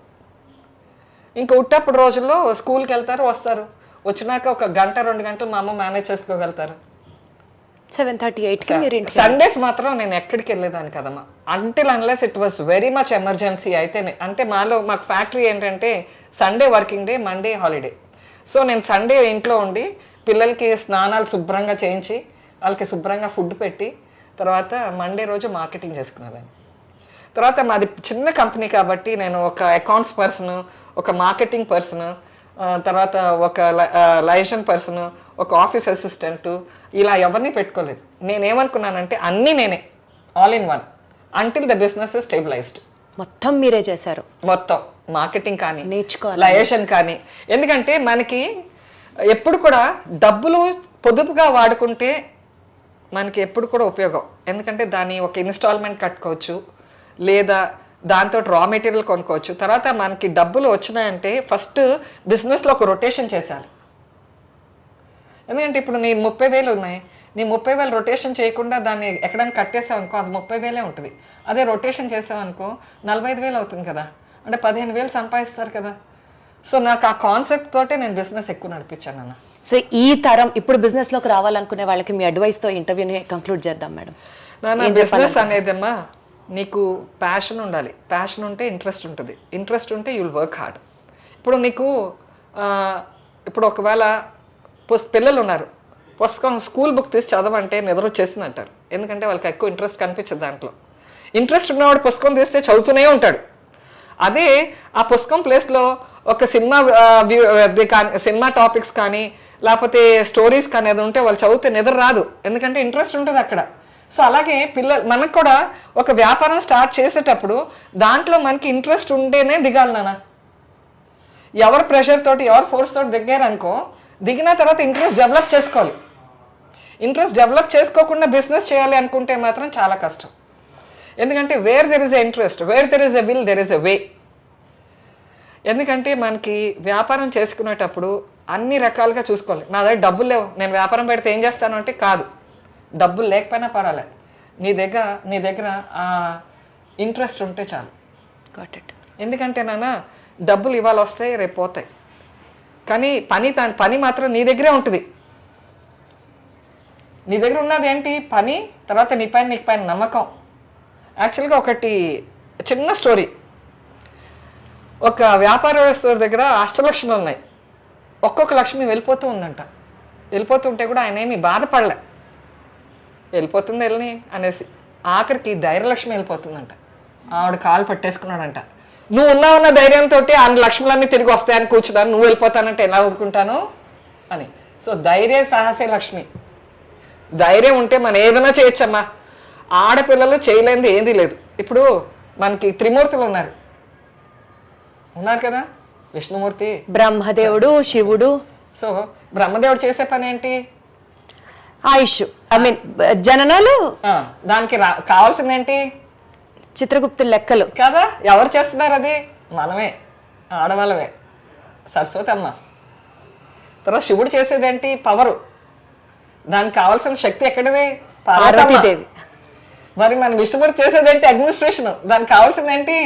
ఇంకా ఉట్టప్పుడు రోజుల్లో స్కూల్కి వెళ్తారు, వస్తారు, వచ్చినాక 1 గంట 2 గంటలు మా అమ్మ మేనేజ్ చేసుకోగలుగుతారు. 7:38కి మీరు ఇంటికి. సండేస్ మాత్రం నేను ఎక్కడికి వెళ్ళేదాన్ని కదమ్మా, until unless it was very much emergency అయితేనే. అంటే మాకు ఫ్యాక్టరీ ఏంటంటే Sunday working day, Monday holiday. So నేను సండే ఇంట్లో ఉండి పిల్లలకి స్నానాలు శుభ్రంగా చేయించి వాళ్ళకి శుభ్రంగా ఫుడ్ పెట్టి తర్వాత మండే రోజు మార్కెటింగ్ చేసుకునేదాన్ని. తర్వాత మాది చిన్న కంపెనీ కాబట్టి నేను ఒక అకౌంట్స్ పర్సన్, ఒక మార్కెటింగ్ పర్సన్, తర్వాత ఒక లైజన్ పర్సన్, ఒక ఆఫీస్ అసిస్టెంట్, ఇలా ఎవరిని పెట్టుకోలేదు. నేనేమనుకున్నానంటే అన్నీ నేనే, all in one, until the business stabilised. మొత్తం మీరే చేశారు, మొత్తం మార్కెటింగ్ కానీ, నేర్చుకోవాలి, లైజన్ కానీ. ఎందుకంటే మనకి ఎప్పుడు కూడా డబ్బులు పొదుపుగా వాడుకుంటే మనకి ఎప్పుడు కూడా ఉపయోగం. ఎందుకంటే దాన్ని ఒక ఇన్స్టాల్మెంట్ కట్టుకోవచ్చు, లేదా దాంతో రా మెటీరియల్ కొనుక్కోవచ్చు. తర్వాత మనకి డబ్బులు వచ్చినాయంటే ఫస్ట్ బిజినెస్లో ఒక రొటేషన్ చేయాలి. ఎందుకంటే ఇప్పుడు నీ 30,000 ఉన్నాయి, నీ 30,000 రొటేషన్ చేయకుండా దాన్ని ఎక్కడైనా కట్టేసావు అనుకో, అది 30,000 ఉంటుంది. అదే రొటేషన్ చేసావు అనుకో 45,000 అవుతుంది కదా, అంటే 15,000 సంపాదిస్తారు కదా. సో నాకు ఆ కాన్సెప్ట్ తోటే నేను బిజినెస్ ఎక్కువ నడిపించాను అన్న. సో ఈ తరం ఇప్పుడు బిజినెస్ లోకి రావాలనుకునే వాళ్ళకి మీ అడ్వైస్ తో ఇంటర్వ్యూని కంక్లూడ్ చేద్దాం మేడం. బిజినెస్ అనేదమ్మా నీకు ప్యాషన్ ఉండాలి, ప్యాషన్ ఉంటే ఇంట్రెస్ట్ ఉంటుంది, ఇంట్రెస్ట్ ఉంటే యూ విల్ వర్క్ హార్డ్. ఇప్పుడు నీకు ఇప్పుడు ఒకవేళ పిల్లలు ఉన్నారు, పుస్తకం స్కూల్ బుక్ తీసి చదవంటే నిద్ర వచ్చేసింది అంటారు. ఎందుకంటే వాళ్ళకి ఎక్కువ ఇంట్రెస్ట్ కనిపించదు దాంట్లో. ఇంట్రెస్ట్ ఉన్నవాడు పుస్తకం తీస్తే చదువుతూనే ఉంటాడు. అదే ఆ పుస్తకం ప్లేస్లో ఒక సినిమా టాపిక్స్ కానీ లేకపోతే స్టోరీస్ కానీ అది ఉంటే వాళ్ళు చదివితే నిద్ర రాదు, ఎందుకంటే ఇంట్రెస్ట్ ఉంటుంది అక్కడ. సో అలాగే మనకు కూడా ఒక వ్యాపారం స్టార్ట్ చేసేటప్పుడు దాంట్లో మనకి ఇంట్రెస్ట్ ఉంటేనే దిగాలి నాన్న. ఎవరి ప్రెషర్ తోటి ఎవరి ఫోర్స్ తోటి దిగారనుకో, దిగిన తర్వాత ఇంట్రెస్ట్ డెవలప్ చేసుకోవాలి. ఇంట్రెస్ట్ డెవలప్ చేసుకోకుండా బిజినెస్ చేయాలి అనుకుంటే మాత్రం చాలా కష్టం. ఎందుకంటే where there is a interest, where there is a will there is a way. ఎందుకంటే మనకి వ్యాపారం చేసుకునేటప్పుడు అన్ని రకాలుగా చూసుకోవాలి. నా దగ్గర డబ్బులు లేవు, నేను వ్యాపారం పెడితే ఏం చేస్తాను అంటే కాదు, డబ్బులు లేకపోయినా పర్వాలే, నీ దగ్గర ఆ ఇంట్రెస్ట్ ఉంటే చాలు. Got it. ఎందుకంటే నాన్న డబ్బులు ఇవాళ వస్తాయి, రేపు పోతాయి. కానీ పని మాత్రం నీ దగ్గరే ఉంటుంది. నీ దగ్గర ఉన్నది ఏంటి? పని, తర్వాత నీకు పైన నమ్మకం. యాక్చువల్గా ఒకటి చిన్న స్టోరీ. ఒక వ్యాపారస్తుల దగ్గర అష్టలక్ష్మి ఉన్నాయి. ఒక్కొక్క లక్ష్మి వెళ్ళిపోతూ ఉందంట. వెళ్ళిపోతుంటే కూడా ఆయన ఏమీ బాధపడలే, వెళ్ళిపోతుంది వెళ్ళని అనేసి. ఆఖరికి ధైర్యలక్ష్మి వెళ్ళిపోతుందంట. ఆవిడ కాలు పట్టేసుకున్నాడంట. నువ్వు ఉన్నావన్న ధైర్యంతో ఆ లక్ష్ములన్నీ తిరిగి వస్తాయని కూర్చున్నాను, నువ్వు వెళ్ళిపోతానంటే ఎలా ఊరుకుంటాను అని. సో ధైర్య సాహసే లక్ష్మి. ధైర్యం ఉంటే మనం ఏదైనా చేయొచ్చమ్మా. ఆడపిల్లలు చేయలేనిది ఏదీ లేదు. ఇప్పుడు మనకి త్రిమూర్తులు ఉన్నారు కదా, విష్ణుమూర్తి, బ్రహ్మదేవుడు, శివుడు. సో బ్రహ్మదేవుడు చేసే పని ఏంటి? ఆయుష్, ఐ మీన్ జననాలు. దానికి కావాల్సింది ఏంటి? చిత్రగుప్తు లెక్కలు కదా. ఎవరు చేస్తున్నారు అది? మనమే, ఆడవాళ్ళమే, సరస్వతి అమ్మ. తర్వాత శివుడు చేసేది ఏంటి? పవరు. దానికి కావాల్సిన శక్తి ఎక్కడిది? పార్వతీదేవి. మరి మన విష్ణుమూర్తి చేసేది ఏంటి? అడ్మినిస్ట్రేషన్. దానికి కావాల్సింది ఏంటి?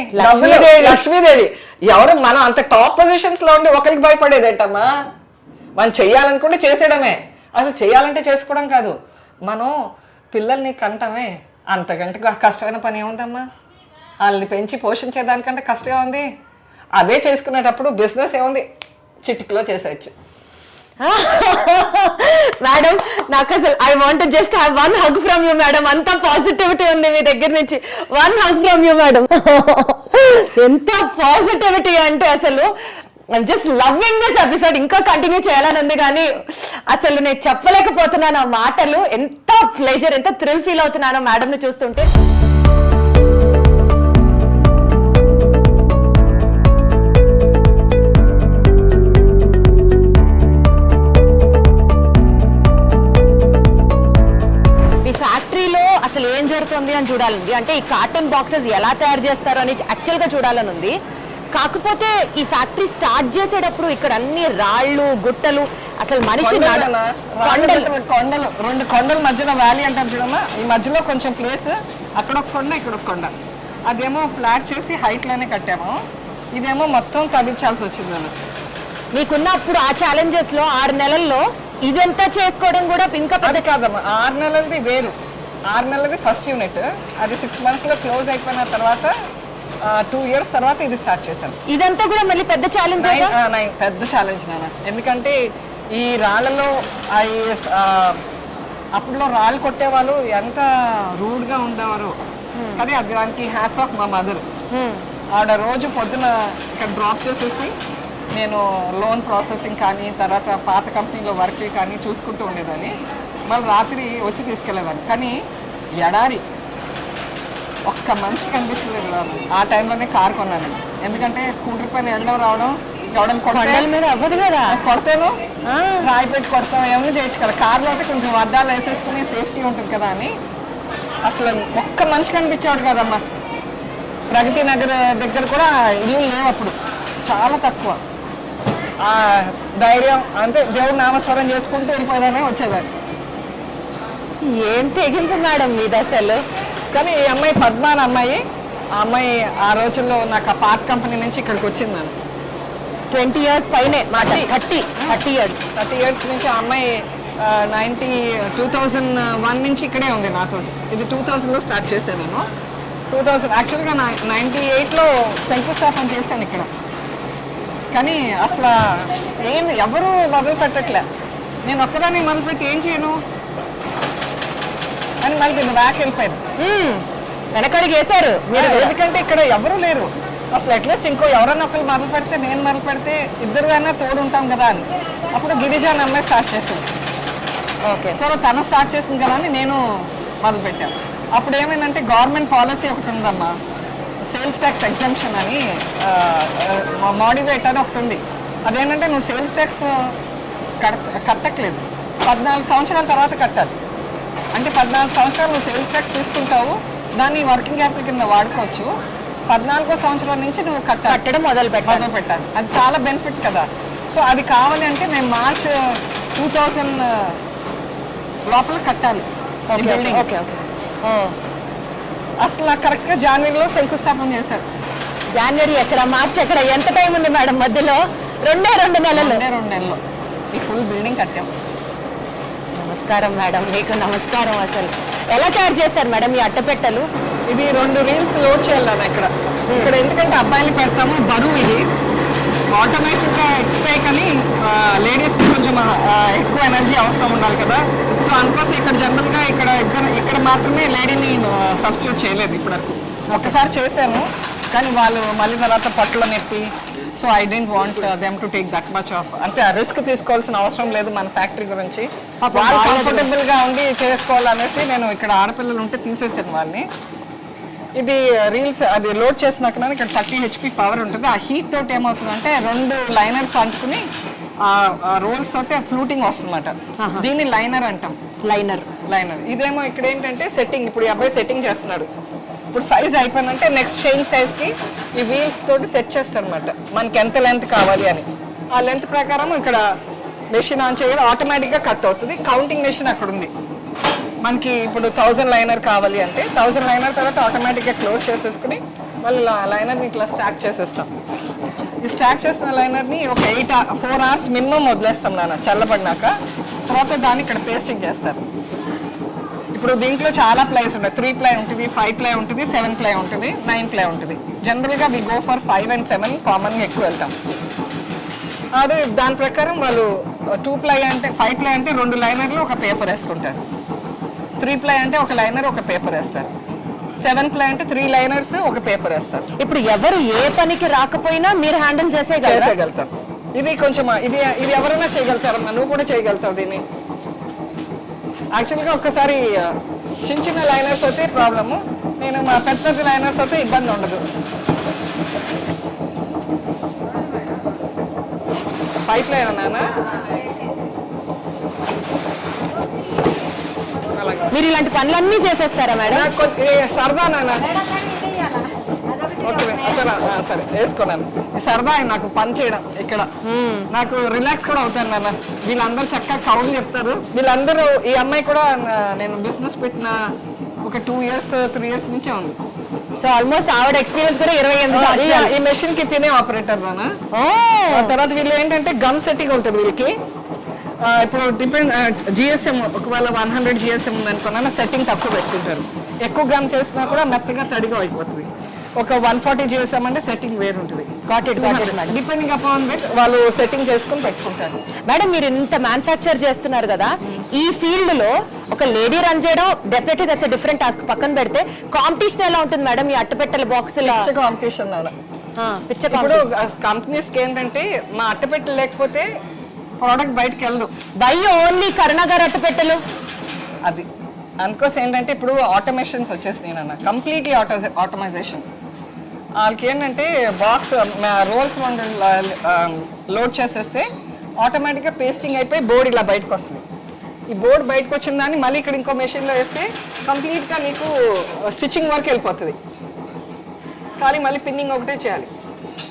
లక్ష్మీదేవి. ఎవరు మనం అంత టాప్ పొజిషన్స్ లో ఉండి ఒకరికి భయపడేది ఏంటమ్మా? మనం చెయ్యాలనుకుంటే చేసేయడమే. అసలు చేయాలంటే చేసుకోవడం కాదు, మనం పిల్లల్ని కంటమే. అంతకంటే కష్టమైన పని ఏముందమ్మా? వాళ్ళని పెంచి పోషించేదానికంటే కష్టం ఉంది. అదే చేసుకునేటప్పుడు బిజినెస్ ఏముంది? చిటికలో చేసేయచ్చు. మేడం, నాకు అసలు I want just have one hug from you madam. అంత పాజిటివిటీ ఉంది మీ దగ్గర నుంచి. One hug from you madam. ఎంత పాజిటివిటీ అంటే అసలు జస్ట్ లవ్వింగ్ దిస్ ఎపిసోడ్. ఇంకా కంటిన్యూ చేయాలని ఉంది కానీ అసలు నేను చెప్పలేకపోతున్నాను ఆ మాటలు. ఎంత ప్లెజర్, ఎంత థ్రిల్ ఫీల్ అవుతున్నానో మేడం ని చూస్తుంటే. అసలు ఏం జరుగుతుంది అని చూడాలండి. అంటే ఈ కార్టూన్ బాక్సెస్ ఎలా తయారు చేస్తారు అని యాక్చువల్ గా చూడాలని ఉంది. కాకపోతే ఈ ఫ్యాక్టరీ స్టార్ట్ చేసేటప్పుడు ఇక్కడ అన్ని రాళ్ళు, గుట్టలు, అసలు మనిషి కొండలు, 2 కొండల మధ్యన వ్యాలీ అంటారు చూడమ్మా. ఈ మధ్యలో కొంచెం ప్లేస్, అక్కడ ఒక కొండ, ఇక్కడ ఒక కొండ. అదేమో ఫ్లాట్ చేసి హైట్ లోనే కట్టాము. ఇదేమో మొత్తం తగ్గించాల్సి వచ్చింది. మీకున్న అప్పుడు ఆ ఛాలెంజెస్ లో 6 నెలల్లో ఇదంతా చేసుకోవడం కూడా ఇంకా పెద్ద కాదమ్మా. 6 నెలలది వేరు. 6 నెలలది ఫస్ట్ యూనిట్. అది 6 months లో క్లోజ్ అయిపోయిన తర్వాత 2 years తర్వాత ఇది స్టార్ట్ చేశాను. ఇదంతా కూడా మళ్ళీ పెద్ద ఛాలెంజ్. పెద్ద ఛాలెంజ్ నాన్న. ఎందుకంటే ఈ రాళ్లలో అప్పుడులో రాళ్ళు కొట్టేవాళ్ళు ఎంత రూడ్ గా ఉండేవారు. కానీ అది దానికి హ్యాట్స్ ఆఫ్ మా మదర్. ఆవిడ రోజు పొద్దున ఇక్కడ డ్రాప్ చేసేసి నేను లోన్ ప్రాసెసింగ్ కానీ తర్వాత పాత కంపెనీలో వర్క్ కానీ చూసుకుంటూ ఉండేదాన్ని. మళ్ళీ రాత్రి వచ్చి తీసుకెళ్ళేదాన్ని. కానీ ఎడారి, ఒక్క మనిషి కనిపించలేదు. ఆ టైంలోనే కారు కొన్నాను. ఎందుకంటే స్కూటర్ పైన వెళ్ళడం రావడం, ఎవడం కొడతాను, రాయి పెట్టి కొడతాం, ఏమైనా చేయొచ్చు కదా. కార్లో అయితే కొంచెం అద్దాలు వేసేసుకుని సేఫ్టీ ఉంటుంది కదా అని. అసలు ఒక్క మనిషి కనిపించేవాడు కదమ్మా. ప్రగతి నగర్ దగ్గర కూడా ఇల్లు లేవు అప్పుడు, చాలా తక్కువ. ఆ ధైర్యం అంటే దేవుడు నామస్మరణ చేసుకుంటూ వెళ్ళిపోదానే వచ్చేదాన్ని. ఏం తెగింపు మేడం మీది అసలు. కానీ ఈ అమ్మాయి పద్మ అని అమ్మాయి, ఆ అమ్మాయి ఆ రోజుల్లో నాకు ఆ పాత కంపెనీ నుంచి ఇక్కడికి వచ్చింది. నేను 20 years పైనే, 30 years నుంచి ఆ అమ్మాయి 2001 నుంచి ఇక్కడే ఉంది నాతో. ఇది 2000లో స్టార్ట్ చేశాను నేను. 2000 యాక్చువల్గా 98లో శంకుస్థాపన చేశాను ఇక్కడ. కానీ అసలు ఎవరు మొదలు పెట్టట్లే. నేను ఒక్కదాన్ని మొదలుపెట్టి ఏం చేయను అని మళ్ళీ బ్యాక్ వెళ్ళిపోయాను. వెనకడికి వేశారు మీరు. ఎందుకంటే ఇక్కడ ఎవరు లేరు అసలు. అట్లీస్ట్ ఇంకో ఎవరన్నా ఒకరు మొదలు పెడితే, నేను మొదలు పెడితే ఇద్దరుగానే తోడు ఉంటాం కదా అని. అప్పుడు గిరిజా అనే అమ్మాయి స్టార్ట్ చేసింది. ఓకే, సో తను స్టార్ట్ చేసింది కదా అని నేను మొదలుపెట్టాను. అప్పుడు ఏమైందంటే గవర్నమెంట్ పాలసీ ఒకటి ఉందమ్మా, సేల్స్ ట్యాక్స్ ఎగ్జంప్షన్ అని, మోడివేట్ అని ఒకటి ఉంది. అదేంటంటే నువ్వు సేల్స్ ట్యాక్స్ కట్టట్లేదు, 14 సంవత్సరాల తర్వాత కట్టాలి. అంటే 14 సంవత్సరాలు నువ్వు సేల్స్ ట్యాక్స్ తీసుకుంటావు, దాన్ని వర్కింగ్ క్యాపిటల్ కింద వాడుకోవచ్చు. 14వ సంవత్సరం నుంచి నువ్వు కట్టడం మొదలు పెట్టాలి. అది చాలా బెనిఫిట్ కదా. సో అది కావాలి అంటే నేను మార్చ్ 2000 లోపల కట్టాలి బిల్డింగ్. అసలు కరెక్ట్గా జనవరిలో శంకుస్థాపన చేశారు. జనవరి ఎక్కడ, మార్చి ఎక్కడ, ఎంత టైం ఉంది మేడం మధ్యలో? 2 నెలలు. 2 నెలలు ఈ ఫుల్ బిల్డింగ్ కట్టాం. నమస్కారం మేడం, మీకు నమస్కారం. అసలు ఎలా తయారు చేస్తారు మేడం ఈ అట్టపెట్టెలు? ఇది 2 రీల్స్ లోడ్ చేయాలి ఇక్కడ. ఎందుకంటే అబ్బాయిలు పెడతాము, బరువు ఇది ఆటోమేటిక్ గా ఎక్కుతాయి, కానీ లేడీస్ కి కొంచెం ఎక్కువ ఎనర్జీ అవసరం ఉండాలి కదా. సో అందుకోసం ఇక్కడ జనరల్ గా ఇక్కడ మాత్రమే లేడీని సబ్స్టిట్యూట్ చేయలేదు ఇప్పటివరకు. ఒక్కసారి చేశాను, కానీ వాళ్ళు మళ్ళీ తర్వాత పట్ల నొప్పి. So I don't want them to take that much off, అంటే ఆ రిస్క్ తీసుకోవాల్సిన అవసరం లేదు మన ఫ్యాక్టరీ గురించి. వాళ్ళు కంఫర్టబుల్ గా ఉండి చేసుకోవాలనేసి నేను ఇక్కడ ఆడపిల్లలు ఉంటే తీసేసాను వాళ్ళని. ఇది రీల్స్ అది లోడ్ చేసినాక ఇక్కడ 30 HP పవర్ ఉంటుంది. ఆ హీట్ తోటి ఏమవుతుందంటే 2 లైనర్స్ అంటుకుని ఆ రోల్స్ తోటి ఫ్లూటింగ్ వస్తుందన్నమాట. దీన్ని లైనర్ అంటాం. లైనర్ ఇదేమో ఇక్కడ ఏంటంటే సెట్టింగ్. ఇప్పుడు ఈ అబ్బాయి సెట్టింగ్ చేస్తున్నాడు. ఇప్పుడు సైజ్ అయిపోయిందంటే నెక్స్ట్ చైన్ సైజ్ కి ఈ వీల్స్ తోటి సెట్ చేస్తాడు అనమాట, మనకి ఎంత లెంత్ కావాలి అని. ఆ లెంత్ ప్రకారం ఇక్కడ మెషిన్ ఆన్ చేయడం ఆటోమేటిక్ గా కట్ అవుతుంది. కౌంటింగ్ మెషిన్ అక్కడ ఉంది. మనకి ఇప్పుడు 1000 లైనర్ కావాలి అంటే 1000 లైనర్ తర్వాత ఆటోమేటిక్ గా క్లోజ్ చేసేసుకుని మళ్ళీ లైనర్ని ఇట్లా స్టాక్ చేసేస్తాం. ఈ స్టాక్ చేసిన లైనర్ని ఒక 4 hours మినిమం వదిలేస్తాం నాన్న చల్లబడినాక. తర్వాత దాన్ని ఇక్కడ పేస్టింగ్ చేస్తారు. ఇప్పుడు దీంట్లో చాలా ప్లైస్ ఉంటాయి. 3 ply ఉంటుంది, 5 ply ఉంటుంది, 7 ply ఉంటుంది, 9 ply ఉంటుంది. జనరల్గా వి గో ఫర్ 5 and 7 కామన్గా ఎక్కువ వెళ్తాం. అదే దాని ప్రకారం వాళ్ళు 2 ply అంటే 5 ply అంటే 2 లైనర్లు ఒక పేపర్ వేసుకుంటారు. 3 ply అంటే ఒక లైనర్ ఒక పేపర్ వేస్తారు. 7 ply అంటే 3 లైనర్స్ ఒక పేపర్ వేస్తారు. ఇప్పుడు ఎవరు ఏ పనికి రాకపోయినా మీరు హ్యాండిల్ చేసేయగలుగుతారు. ఇది కొంచెం ఇది ఎవరైనా చేయగలుగుతారమ్మా, నువ్వు కూడా చేయగలుగుతావు దీన్ని. యాక్చువల్గా ఒక్కసారి చిన్న లైనర్స్ అయితే ప్రాబ్లము, నేను మా పెద్ద లైనర్స్ అయితే ఇబ్బంది ఉండదు. 5 ply నాన్న. మీరు ఇలాంటి పనులన్నీ చేసేస్తారా మేడం? సరదా నాన్న. సరే వేసుకున్నాను. సరదా నాకు పని చేయడం ఇక్కడ, నాకు రిలాక్స్ కూడా అవుతాను నాన్న. వీళ్ళందరూ చక్కగా కౌలు చెప్తారు. వీళ్ళందరూ ఈ అమ్మాయి కూడా నేను బిజినెస్ పెట్టిన ఒక 2 years 3 years నుంచే ఉంది. సో ఆల్మోస్ట్ ఆవిడ ఎక్స్పీరియన్స్ కూడా 28 ఈ మెషిన్ కి తినే ఆపరేటర్ నాన్న. తర్వాత వీళ్ళు ఏంటంటే గమ్ సెట్టింగ్ ఉంటుంది వీళ్ళకి. ఇప్పుడు డిపెండ్ జిఎస్ఎం ఒకవేళ 100 GSM ఉందనుకున్నా సెట్టింగ్ తక్కువ పెట్టుకుంటారు. ఎక్కువ గమ్ చేసినా కూడా మెత్తగా తడిగా అయిపోతుంది. ఒక 140 GSM అంటే సెట్టింగ్ వేరు ఉంటుంది. డిపెండింగ్ అపాన్ దట్ వాళ్ళు సెట్టింగ్ చేసుకుని పెట్టుకుంటారు. మేడం మీరు ఇంత మ్యానుఫ్యాక్చర్ చేస్తున్నారు కదా, ఈ ఫీల్డ్ లో ఒక లేడీ రన్ చేయడం డెఫినెట్లీ దట్స్ డిఫరెంట్ టాస్క్. పక్కన పెడితే కాంపిటీషన్ ఎలా ఉంటుంది మేడం ఈ అట్టపెట్టెల బాక్స్? కాంపిటీషన్ ఇప్పుడు కంపెనీస్ కి ఏంటంటే మా అట్టపెట్టెలు లేకపోతే ప్రోడక్ట్ బయటకు వెళ్ళదు. బై ఓన్లీ కరుణాగారు అట్టపెట్టెలు అది. అందుకోసం ఏంటంటే ఇప్పుడు ఆటోమేషన్స్ వచ్చేసినాయి నాన్న, కంప్లీట్లీ ఆటోమైజేషన్. వాళ్ళకి ఏంటంటే బాక్స్ రోల్స్ లోడ్ చేసేస్తే ఆటోమేటిక్గా పేస్టింగ్ అయిపోయి బోర్డు ఇలా బయటకు వస్తుంది. ఈ బోర్డు బయటకు వచ్చిన దాన్ని మళ్ళీ ఇక్కడ ఇంకో మెషిన్లో వేస్తే కంప్లీట్గా నీకు స్టిచ్చింగ్ వర్క్ వెళ్ళిపోతుంది. కానీ మళ్ళీ పిన్నింగ్ ఒకటే చేయాలి.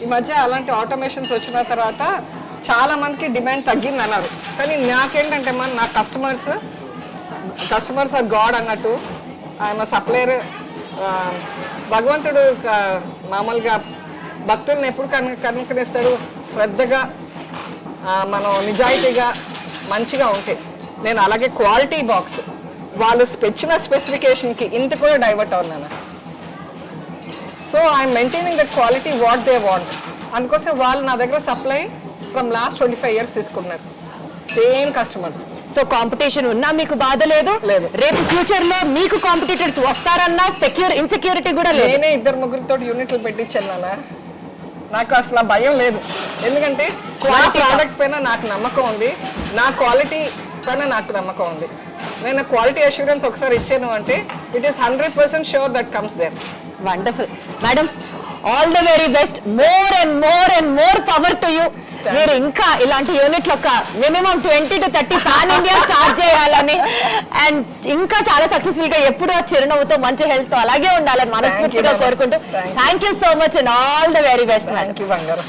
ఈ మధ్య అలాంటి ఆటోమేషన్స్ వచ్చిన తర్వాత చాలా మందికి డిమాండ్ తగ్గింది అన్నారు. కానీ నాకేంటంటే నా కస్టమర్స్ ఆర్ గాడ్ అన్నట్టు. ఆయన సప్లయర్. భగవంతుడు మామూలుగా భక్తుల్ని ఎప్పుడు కనుకరిస్తాడు? శ్రద్ధగా మనం నిజాయితీగా మంచిగా ఉంటే. నేను అలాగే క్వాలిటీ బాక్స్ వాళ్ళు ఇచ్చిన స్పెసిఫికేషన్కి ఇంత కూడా డైవర్ట్ అవున్నాను. So I'm maintaining that quality what they want. అందుకోసం వాళ్ళు నా దగ్గర సప్లై ఫ్రమ్ లాస్ట్ 25 years తీసుకున్నారు. Same customers. సో కాంపిటీషన్ ఉన్నా మీకు బాధ లేదు. రేపు ఫ్యూచర్ లో మీకు కాంపిటీటర్స్ వస్తారన్నా ఇన్సెక్యూరిటీ కూడా లేదు. నేనే 2-3 యూనిట్లు పెట్టించాను నాన్న. నాకు అసలు భయం లేదు. ఎందుకంటే ప్రోడక్ట్స్ పైన నాకు నమ్మకం ఉంది, నా క్వాలిటీ పైన నాకు నమ్మకం ఉంది. నేను క్వాలిటీ అష్యూరెన్స్ ఒకసారి ఇచ్చాను అంటే it is 100% sure that comes there. Wonderful madam, all the very best. More and more power to you. మీరు ఇంకా ఇలాంటి యూనిట్లు ఒక minimum 20 to 30 pan India start చేయాలని, అండ్ ఇంకా చాలా సక్సెస్ఫుల్ గా ఎప్పుడూ చిరునవ్వుతో మంచి హెల్త్ తో అలాగే ఉండాలని మనస్ఫూర్తిగా కోరుకుంటూ thank you so much and all the very best. Thank you బంగారం.